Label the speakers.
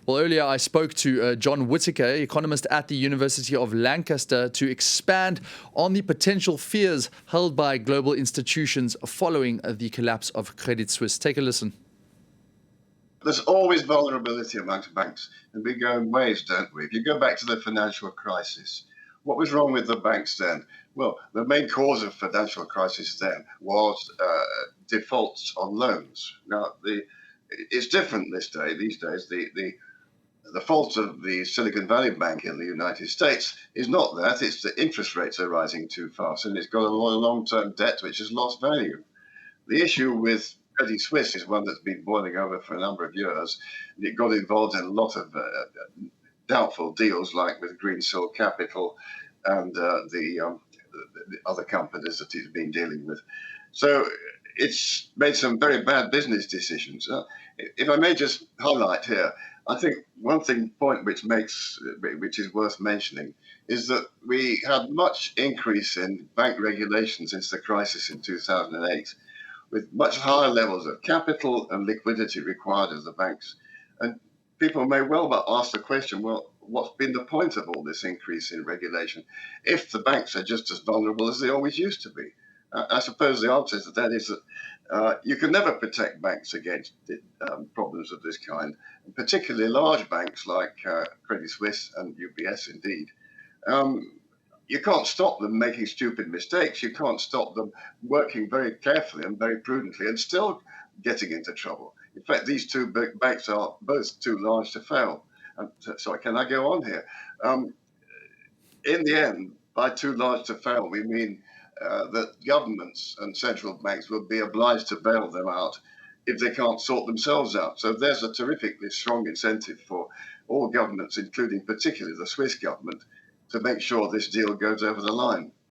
Speaker 1: Well, earlier I spoke to John Whittaker, economist at the University of Lancaster, to expand on the potential fears held by global institutions following the collapse of Credit Suisse. Take a listen.
Speaker 2: There's always vulnerability amongst banks, and we go in waves, don't we? If you go back to the financial crisis, what was wrong with the banks then? Well, the main cause of financial crisis then was defaults on loans. Now, it's different these days. The fault of the Silicon Valley Bank in the United States is not that, it's the interest rates are rising too fast, and it's got a lot of long-term debt which has lost value. The issue with Credit Suisse is one that's been boiling over for a number of years. It got involved in a lot of doubtful deals, like with Greensill Capital and the other companies that it's been dealing with. So it's made some very bad business decisions. If I may just highlight here, I think one point which is worth mentioning is that we had much increase in bank regulation since the crisis in 2008, with much higher levels of capital and liquidity required of the banks. And people may well ask the question, well, what's been the point of all this increase in regulation if the banks are just as vulnerable as they always used to be? I suppose the answer to that is that you can never protect banks against problems of this kind, and particularly large banks like Credit Suisse and UBS indeed. You can't stop them making stupid mistakes. You can't stop them working very carefully and very prudently and still getting into trouble. In fact, these two big banks are both too large to fail. Sorry, can I go on here? In the end, by too large to fail, we mean that governments and central banks will be obliged to bail them out if they can't sort themselves out. So there's a terrifically strong incentive for all governments, including particularly the Swiss government, to make sure this deal goes over the line.